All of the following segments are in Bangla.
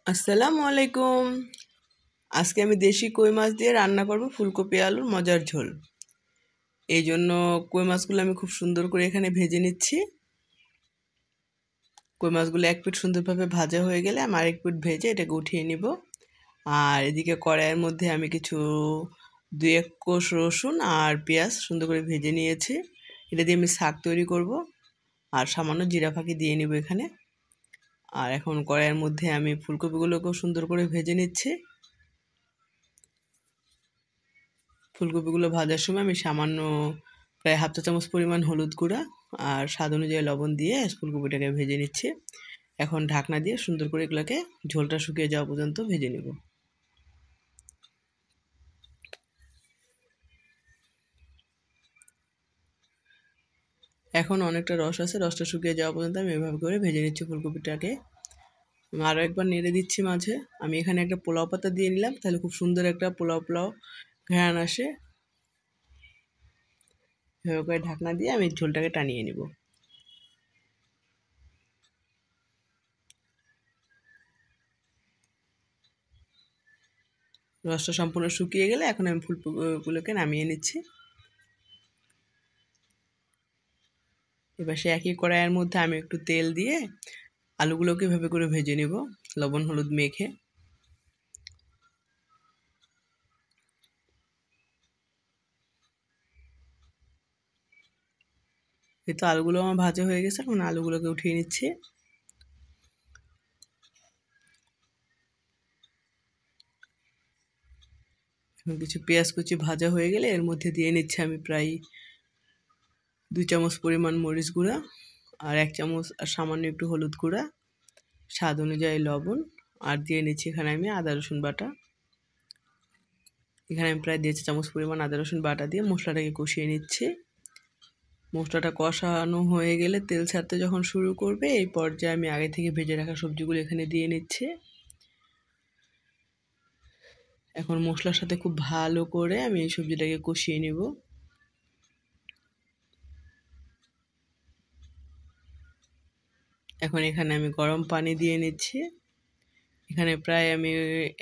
আসসালামু আলাইকুম। আজকে আমি দেশি কই মাছ দিয়ে রান্না করব ফুলকপি আলুর মজার ঝোল। এই জন্য কই মাছগুলো আমি খুব সুন্দর করে এখানে ভেজে নিচ্ছি। কই মাছগুলো এক পিঠ সুন্দরভাবে ভাজা হয়ে গেলে আমি আরেক পিঠ ভেজে এটাকে উঠিয়ে নিব। আর এদিকে কড়াইয়ের মধ্যে আমি কিছু 2-1 কোষ রসুন আর পেঁয়াজ সুন্দর করে ভেজে নিয়েছি। এটা দিয়ে আমি শাক তৈরি করব। আর সামান্য জিরা ফাঁকি দিয়ে নিব এখানে। আর এখন কড়াইয়ের মধ্যে আমি ফুলকপিগুলোকেও সুন্দর করে ভেজে নিচ্ছি। ফুলকপিগুলো ভাজার সময় আমি সামান্য প্রায় হাফ চা চামচ পরিমাণ হলুদ গুঁড়া আর স্বাদ অনুযায়ী লবণ দিয়ে ফুলকপিটাকে ভেজে নিচ্ছি। এখন ঢাকনা দিয়ে সুন্দর করে এগুলোকে ঝোলটা শুকিয়ে যাওয়া পর্যন্ত ভেজে নেব। এখন অনেকটা রস আছে, রসটা শুকিয়ে যাওয়া পর্যন্ত আমি এভাবে করে ভেজে নিচ্ছি ফুলকপিটাকে। আরও একবার নেড়ে দিচ্ছি মাঝে। আমি এখানে একটা পোলাও পাতা দিয়ে নিলাম, তাহলে খুব সুন্দর একটা পোলাও পোলাও ঘ্রাণ আসে। এভাবে করে ঢাকনা দিয়ে আমি ঝোলটাকে টানিয়ে নেব। রসটা সম্পূর্ণ শুকিয়ে গেলে এখন আমি ফুলকপিগুলোকে নামিয়ে নিচ্ছি। এবার সে একই কড়াইয়ের মধ্যে আমি একটু তেল দিয়ে আলুগুলোকে এভাবে করে ভেজে নেব লবণ হলুদ মেখে। এই তো আলুগুলো আমার ভাজা হয়ে গেছে, এখন আলুগুলোকে উঠিয়ে নিচ্ছি। এখন কিছু পেঁয়াজ কুচি ভাজা হয়ে গেলে এর মধ্যে দিয়ে নিচ্ছি আমি প্রায় 2 চামচ পরিমাণ মরিচ গুঁড়া আর 1 চামচ আর সামান্য একটু হলুদ গুঁড়া, স্বাদ অনুযায়ী লবণ, আর দিয়ে নিচ্ছি এখানে আমি আদা রসুন বাটা। এখানে আমি প্রায় 1.5 চামচ পরিমাণ আদা রসুন বাটা দিয়ে মশলাটাকে কষিয়ে নিচ্ছি। মশলাটা কষানো হয়ে গেলে তেল ছাড়তে যখন শুরু করবে এই পর্যায়ে আমি আগে থেকে ভেজে রাখা সবজিগুলো এখানে দিয়ে নিচ্ছি। এখন মশলার সাথে খুব ভালো করে আমি এই সবজিটাকে কষিয়ে নেব। এখন এখানে আমি গরম পানি দিয়ে নিচ্ছি। এখানে প্রায় আমি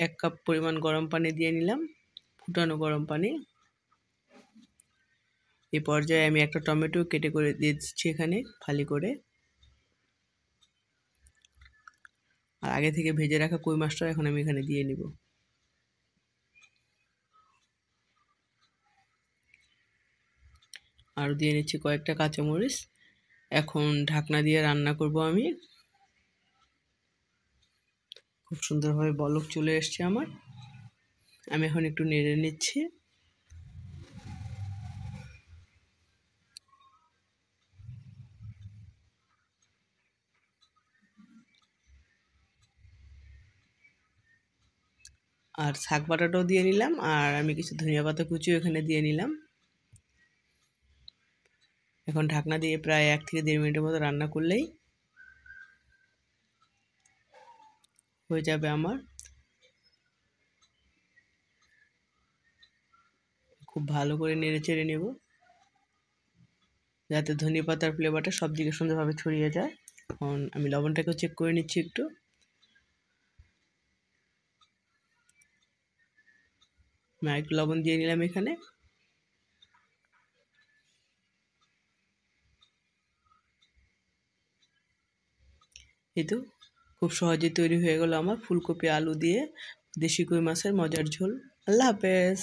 1 কাপ পরিমাণ গরম পানি দিয়ে নিলাম, ফুটানো গরম পানি। এই পর্যায়ে আমি একটা টমেটো কেটে করে দিয়ে দিচ্ছি এখানে ফালি করে। আর আগে থেকে ভেজে রাখা কই মাছটা এখন আমি এখানে দিয়ে নিব। আর দিয়ে নিচ্ছি কয়েকটা কাঁচামরিচ। এখন ঢাকনা দিয়ে রান্না করব আমি। খুব সুন্দরভাবে বলক চলে এসছে আমার। আমি এখন একটু নেড়ে নিচ্ছি। আর শাক বাটাটাও দিয়ে নিলাম, আর আমি কিছু ধনিয়া পাতা কুচিও এখানে দিয়ে নিলাম। এখন ঢাকনা দিয়ে প্রায় 1 থেকে 1.5 মিনিটের মতো রান্না করলেই হয়ে যাবে আমার। খুব ভালো করে নেড়ে চেড়ে নেব যাতে ধনিয়া পাতার ফ্লেভারটা সব দিকে সুন্দরভাবে ছড়িয়ে যায়। এখন আমি লবণটাকেও চেক করে নিচ্ছি একটু। আমি একটু লবণ দিয়ে নিলাম এখানে। এই তো খুব সহজে তৈরি হয়ে গেল আমার ফুলকপি আলু দিয়ে দেশি কই মাছের মজার ঝোল। আল্লাহ হাফেজ।